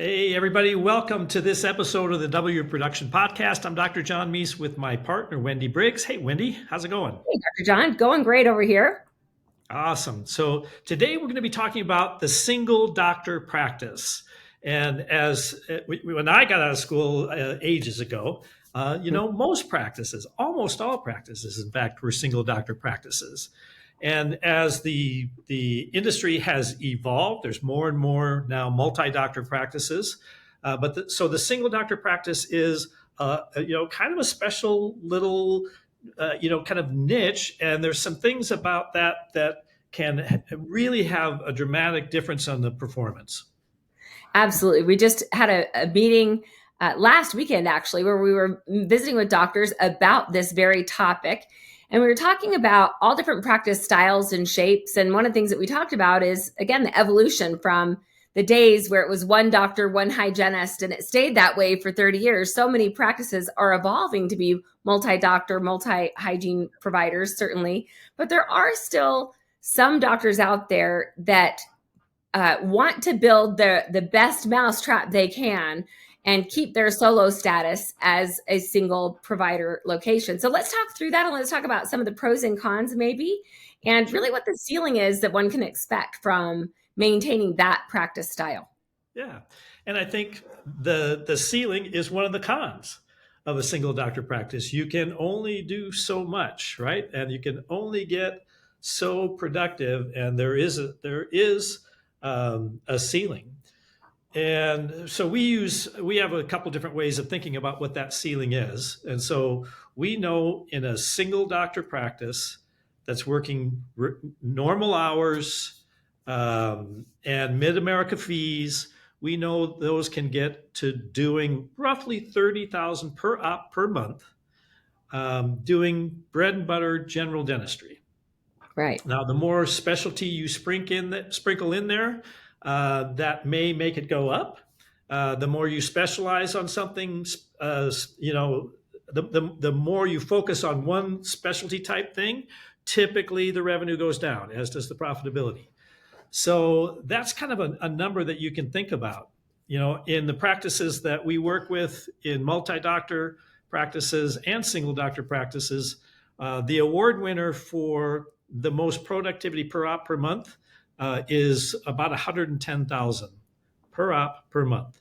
Hey, everybody, welcome to this episode of the W Production Podcast. I'm Dr. John Meis with my partner, Wendy Briggs. Hey, Wendy, how's it going? Hey, Dr. John, going great over here. Awesome. So today we're going to be talking about the single doctor practice. And when I got out of school ages ago, most practices, almost all practices, in fact, were single doctor practices. And as the industry has evolved, there's more and more now multi-doctor practices. So the single doctor practice is, kind of a special little, kind of niche. And there's some things about that can really have a dramatic difference on the performance. Absolutely. We just had a meeting last weekend, actually, where we were visiting with doctors about this very topic. And we were talking about all different practice styles and shapes. And one of the things that we talked about is, again, the evolution from the days where it was one doctor, one hygienist, and it stayed that way for 30 years. So many practices are evolving to be multi-doctor, multi-hygiene providers, certainly. But there are still some doctors out there that want to build the best mousetrap they can and keep their solo status as a single provider location. So let's talk through that, and let's talk about some of the pros and cons maybe, and really what the ceiling is that one can expect from maintaining that practice style. Yeah. And I think the ceiling is one of the cons of a single doctor practice. You can only do so much, right? And you can only get so productive, and there is a ceiling. And so we have a couple different ways of thinking about what that ceiling is. And so we know in a single doctor practice that's working normal hours and mid-America fees, we know those can get to doing roughly $30,000 per op per month, doing bread and butter general dentistry. Right. Now, the more specialty you sprinkle in there, that may make it go up. The more you specialize on something, the more you focus on one specialty type thing, typically the revenue goes down, as does the profitability. So that's kind of a number that you can think about. In the practices that we work with in multi-doctor practices and single doctor practices, the award winner for the most productivity per op per month is about 110,000 per op per month.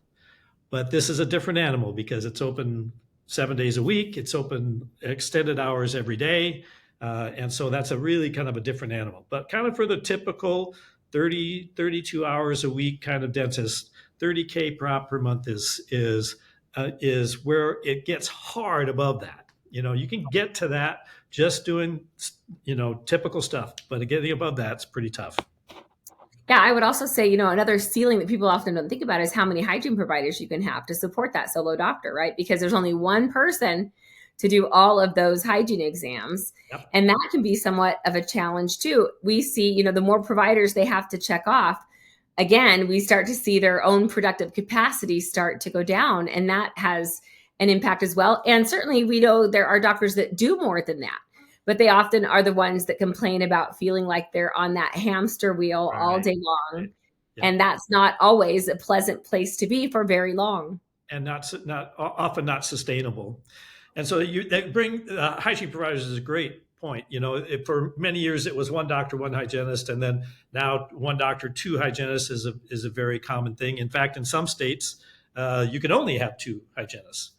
But this is a different animal because it's open 7 days a week. It's open extended hours every day. And so that's a really kind of a different animal. But kind of for the typical 32 hours a week kind of dentist, 30K per op per month is where it gets hard above that. You can get to that just doing, typical stuff, but getting above that's pretty tough. Yeah, I would also say, another ceiling that people often don't think about is how many hygiene providers you can have to support that solo doctor, right? Because there's only one person to do all of those hygiene exams. Yep. And that can be somewhat of a challenge too. We see, the more providers they have to check off, again, we start to see their own productive capacity start to go down. And that has an impact as well. And certainly we know there are doctors that do more than that, but they often are the ones that complain about feeling like they're on that hamster wheel all day long. Right. Yeah. And that's not always a pleasant place to be for very long. And often not sustainable. And so that bring hygiene providers is a great point. For many years it was one doctor, one hygienist, and then now one doctor, two hygienists is a very common thing. In fact, in some states, you can only have two hygienists.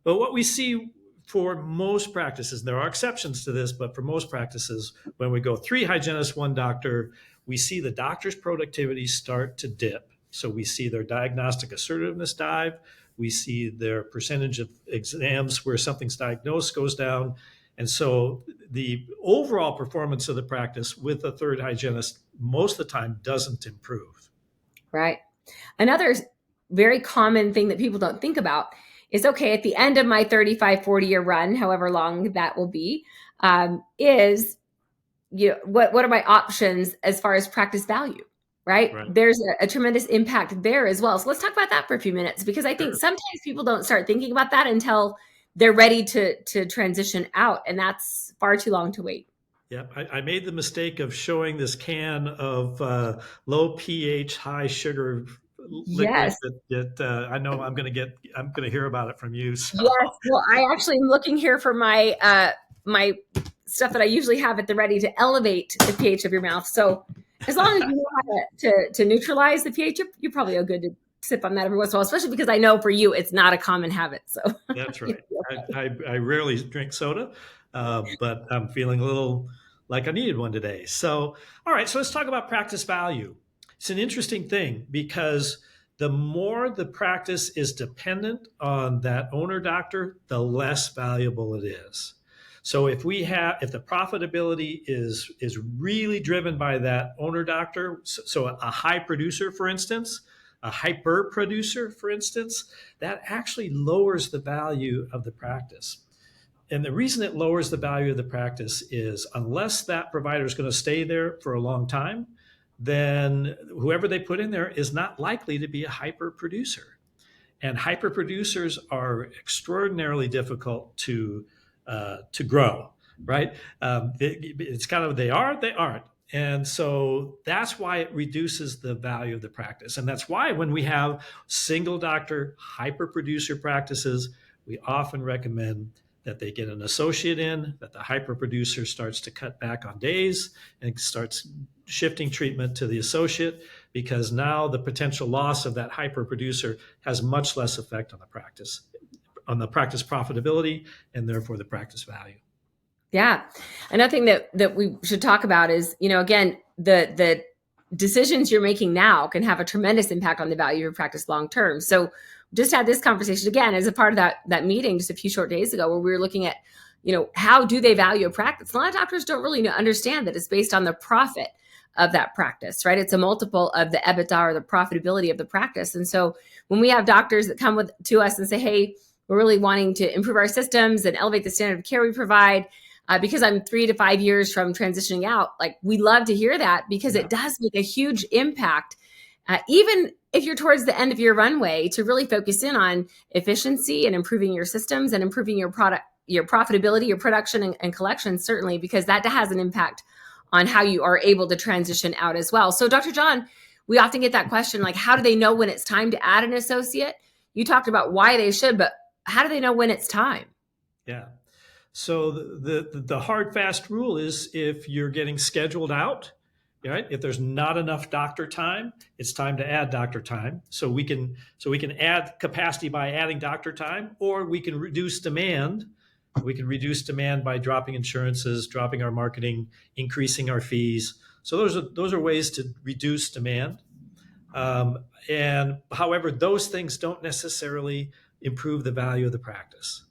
But what we see for most practices, there are exceptions to this, but for most practices, when we go three hygienists, one doctor, we see the doctor's productivity start to dip. So we see their diagnostic assertiveness dive. We see their percentage of exams where something's diagnosed goes down. And so the overall performance of the practice with a third hygienist most of the time doesn't improve. Right. Another very common thing that people don't think about is, okay, at the end of my 35, 40-year run, however long that will be, what are my options as far as practice value? Right? There's a tremendous impact there as well. So let's talk about that for a few minutes, because I think sometimes people don't start thinking about that until they're ready to transition out, and that's far too long to wait. Yeah, I made the mistake of showing this can of low pH, high sugar liquid Yes. that I know I'm going to hear about it from you. So Yes. Well, I actually am looking here for my stuff that I usually have at the ready to elevate the pH of your mouth. So as long as you know how to neutralize the pH, you're probably good to sip on that every once in a while, especially because I know for you it's not a common habit. So that's you'll right. be okay. I rarely drink soda, but I'm feeling a little like I needed one today. So, all right, so let's talk about practice value. It's an interesting thing because the more the practice is dependent on that owner doctor, the less valuable it is. So if the profitability is really driven by that owner doctor, so a high producer, for instance, a hyper producer, for instance, that actually lowers the value of the practice. And the reason it lowers the value of the practice is unless that provider is going to stay there for a long time, then whoever they put in there is not likely to be a hyper producer. And hyper producers are extraordinarily difficult to grow, right? It's kind of they are, they aren't. And so that's why it reduces the value of the practice. And that's why when we have single doctor hyper producer practices, we often recommend that they get an associate in, that the hyper producer starts to cut back on days and starts shifting treatment to the associate, because now the potential loss of that hyper producer has much less effect on the practice profitability, and therefore the practice value. Yeah. Another thing that we should talk about is, again, the decisions you're making now can have a tremendous impact on the value of your practice long term. So just had this conversation again as a part of that meeting just a few short days ago, where we were looking at, how do they value a practice? A lot of doctors don't really understand that it's based on the profit of that practice, right? It's a multiple of the EBITDA or the profitability of the practice. And so when we have doctors that come to us and say, hey, we're really wanting to improve our systems and elevate the standard of care we provide, because I'm 3 to 5 years from transitioning out, like, we love to hear that, because Yeah. it does make a huge impact. Even if you're towards the end of your runway, to really focus in on efficiency and improving your systems and improving your product, your profitability, your production and collection, certainly, because that has an impact on how you are able to transition out as well. So Dr. John, we often get that question, like, how do they know when it's time to add an associate? You talked about why they should, but how do they know when it's time? Yeah. So the hard fast rule is if you're getting scheduled out, right? If there's not enough doctor time, it's time to add doctor time. So we can add capacity by adding doctor time, or we can reduce demand. We can reduce demand by dropping insurances, dropping our marketing, increasing our fees. So those are ways to reduce demand. And however, those things don't necessarily improve the value of the practice,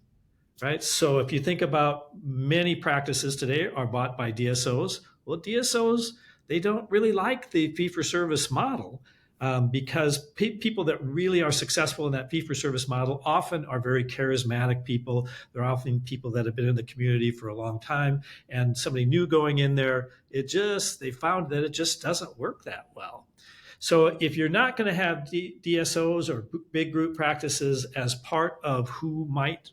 right? So if you think about, many practices today are bought by DSOs. Well, DSOs, they don't really like the fee for service model, because people that really are successful in that fee for service model often are very charismatic people. They're often people that have been in the community for a long time, and somebody new going in there, they found that it just doesn't work that well. So if you're not going to have DSOs or big group practices as part of who might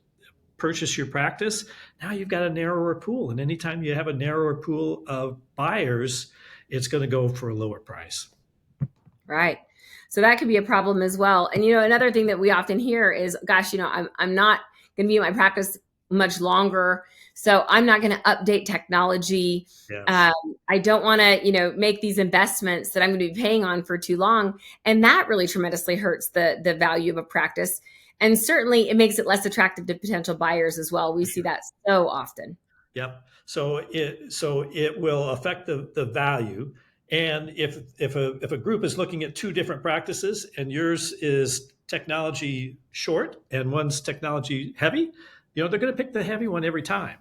purchase your practice, now you've got a narrower pool. And anytime you have a narrower pool of buyers, it's going to go for a lower price. Right. So that could be a problem as well. And another thing that we often hear is, gosh, I'm not going to be in my practice much longer, so I'm not going to update technology. Yes. Um, I don't want to, make these investments that I'm going to be paying on for too long, and that really tremendously hurts the value of a practice. And certainly, it makes it less attractive to potential buyers as well. We For see sure. that so often. Yep. So it will affect the value. And if a group is looking at two different practices, and yours is technology short and one's technology heavy, they're going to pick the heavy one every time.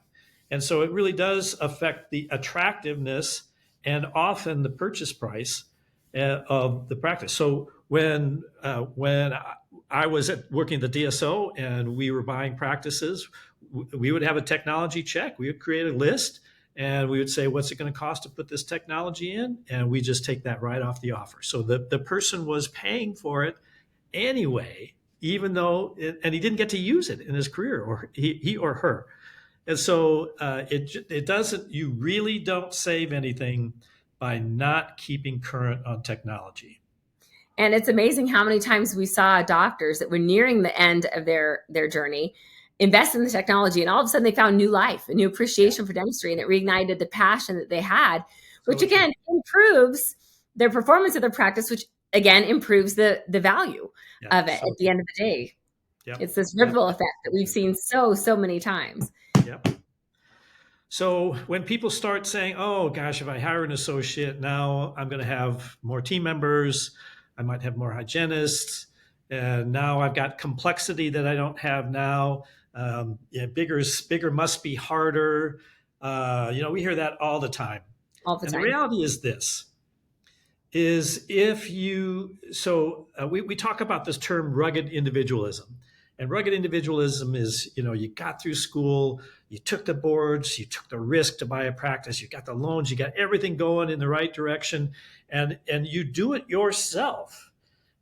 And so it really does affect the attractiveness and often the purchase price of the practice. So when I was working at the DSO and we were buying practices, we would have a technology check. We would create a list, and we would say, what's it going to cost to put this technology in? And we just take that right off the offer. So the person was paying for it anyway, even though, and he didn't get to use it in his career, or he or her. And so it doesn't, you really don't save anything by not keeping current on technology. And it's amazing how many times we saw doctors that were nearing the end of their journey invest in the technology, and all of a sudden they found new life, a new Yeah. appreciation for dentistry, and it reignited the passion that they had, which So true. again improves their performance of their practice, which again improves the value Yeah. of it So at the true. end of the day. Yep. It's this Yep. ripple effect that we've seen so many times. Yep. So when people start saying, "Oh gosh, if I hire an associate now, I'm going to have more team members. I might have more hygienists, and now I've got complexity that I don't have now. Yeah, bigger must be harder." We hear that all the time. All the And the time. reality is this: is if you so we talk about this term rugged individualism, and rugged individualism is, you got through school, you took the boards, you took the risk to buy a practice, you got the loans, you got everything going in the right direction, and you do it yourself.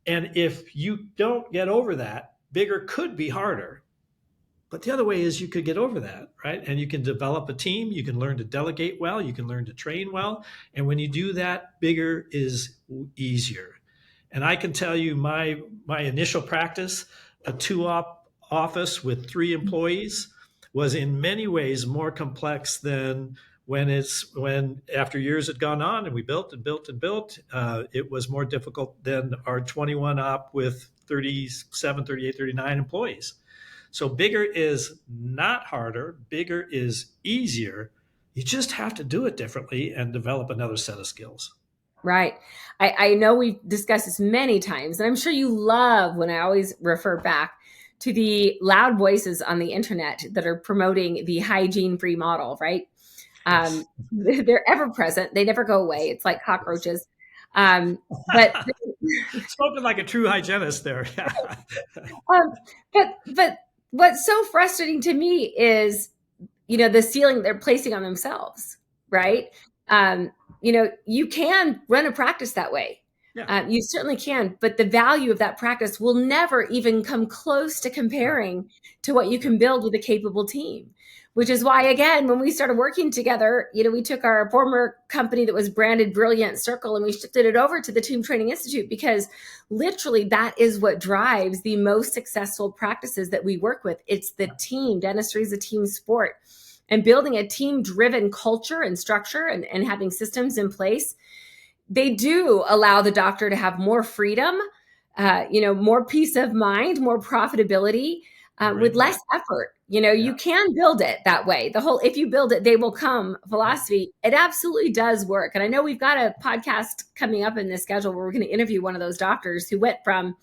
And if you don't get over that, bigger could be harder. But the other way is you could get over that, right? And you can develop a team, you can learn to delegate well, you can learn to train well. And when you do that, bigger is easier. And I can tell you my initial practice, a two-op office with 3 employees, was in many ways more complex than when after years had gone on and we built and built and built, it was more difficult than our 21 op with 37, 38, 39 employees. So bigger is not harder, bigger is easier. You just have to do it differently and develop another set of skills. Right. I know we've discussed this many times, and I'm sure you love when I always refer back to the loud voices on the internet that are promoting the hygiene free model, right? Yes. They're ever present. They never go away. It's like Yes. cockroaches. But Spoken like a true hygienist there. um, but what's so frustrating to me is, the ceiling they're placing on themselves, Yeah. right? Um, you can run a practice that way. Yeah. You certainly can, but the value of that practice will never even come close to Correct. comparing to what you Yeah. can build with a capable team. Which is why, again, when we started working together, we took our former company that was branded Brilliant Circle and we shifted it over to the Team Training Institute, because literally that is what drives the most successful practices that we work with. It's the Yeah. team. Dentistry is a team sport, and building a team driven culture and structure, and having systems in place, they do allow the doctor to have more freedom, more peace of mind, more profitability, with Great less point. effort. Yeah. You can build it that way. The whole "if you build it, they will come" Yeah. philosophy, it absolutely does work. And I know we've got a podcast coming up in the schedule where we're going to interview one of those doctors who went from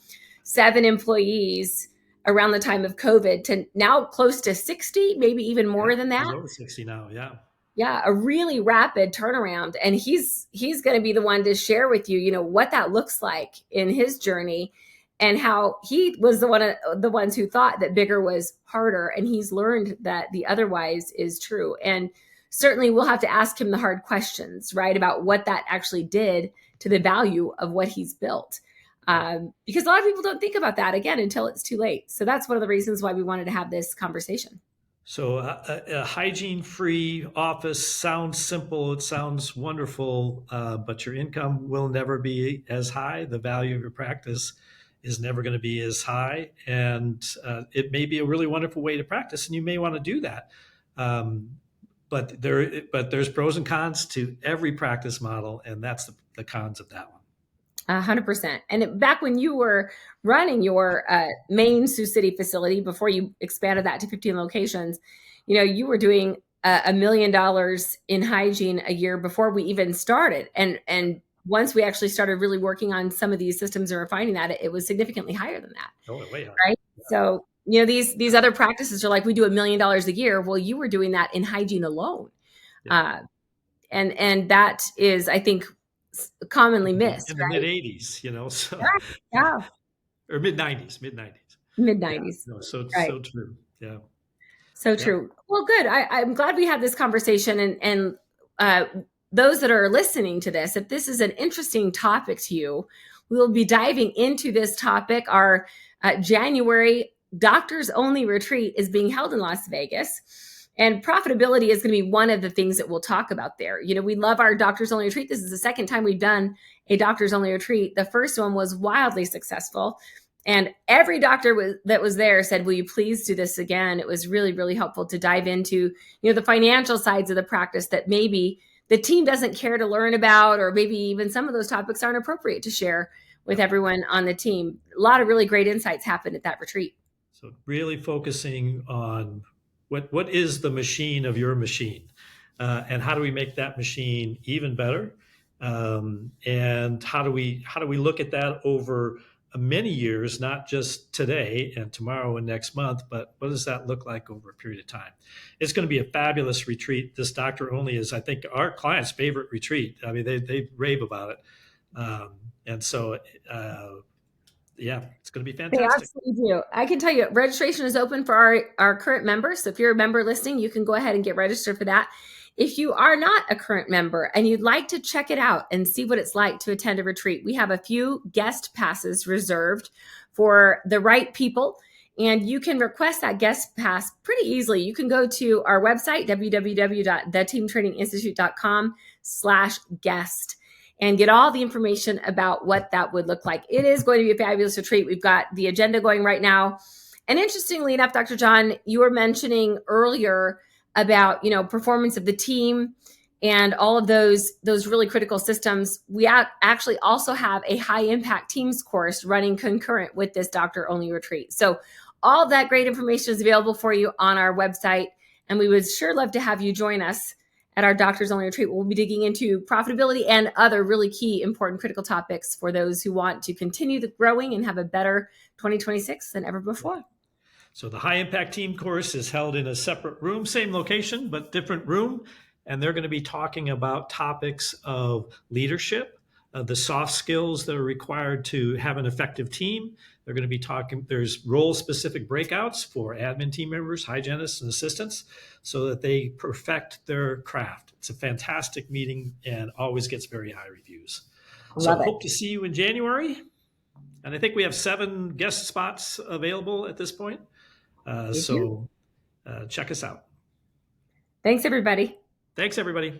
7 employees around the time of COVID to now close to 60, maybe even Yeah. more than that. He's over 60 now. Yeah. Yeah, a really rapid turnaround, and he's going to be the one to share with you, what that looks like in his journey, and how he was the ones who thought that bigger was harder, and he's learned that the otherwise is true. And certainly we'll have to ask him the hard questions, right, about what that actually did to the value of what he's built. Yeah. Because a lot of people don't think about that again until it's too late. So that's one of the reasons why we wanted to have this conversation. So a hygiene-free office sounds simple. It sounds wonderful, but your income will never be as high. The value of your practice is never going to be as high, and it may be a really wonderful way to practice, and you may want to do that. Um, but there's pros and cons to every practice model, and that's the cons of that one. 100%. And back when you were running your main Sioux City facility before you expanded that to 15 locations, you were doing $1 million in hygiene a year before we even started. And once we actually started really working on some of these systems and refining that, it was significantly higher than that, Oh, way higher. right? So, these other practices are like, we do $1 million a year. Well, you were doing that in hygiene alone. Yeah. And that is, I think, commonly missed, In the mid right? '80s, so Yeah. or mid '90s, mid '90s. Mid Yeah, 90s. no, so Right. so true. Yeah, So yeah. true. Well, good. I'm glad we had this conversation, and those that are listening to this, if this is an interesting topic to you, we will be diving into this topic. Our January doctors only retreat is being held in Las Vegas. And profitability is going to be one of the things that we'll talk about there. We love our doctors only retreat. This is the second time we've done a doctors only retreat. The first one was wildly successful. And every doctor that was there said, will you please do this again? It was really, really helpful to dive into, the financial sides of the practice that maybe the team doesn't care to learn about, or maybe even some of those topics aren't appropriate to share with everyone on the team. A lot of really great insights happened at that retreat. So really focusing on what is the machine of your machine, and how do we make that machine even better, and how do we look at that over many years, not just today and tomorrow and next month, but what does that look like over a period of time? It's going to be a fabulous retreat. This doctor only is, I think, our clients' favorite retreat. I mean, they rave about it, and so. Yeah, it's going to be They fantastic. absolutely do. I can tell you, registration is open for our current members. So if you're a member listening, you can go ahead and get registered for that. If you are not a current member and you'd like to check it out and see what it's like to attend a retreat, we have a few guest passes reserved for the right people. And you can request that guest pass pretty easily. You can go to our website, www.theteamtraininginstitute.com/guest, and get all the information about what that would look like. It is going to be a fabulous retreat. We've got the agenda going right now. And interestingly enough, Dr. John, you were mentioning earlier about, performance of the team and all of those really critical systems. We actually also have a high impact teams course running concurrent with this doctor only retreat. So all that great information is available for you on our website. And we would sure love to have you join us at our doctors only retreat. We'll be digging into profitability and other really key, important, critical topics for those who want to continue the growing and have a better 2026 than ever before. So the high impact team course is held in a separate room, same location, but different room. And they're going to be talking about topics of leadership, the soft skills that are required to have an effective team. They're going to be talking, there's role specific breakouts for admin team members, hygienists, and assistants so that they perfect their craft. It's a fantastic meeting and always gets very high reviews. So hope to see you in January. And I think we have 7 guest spots available at this point. So check us out. Thanks, everybody. Thanks, everybody.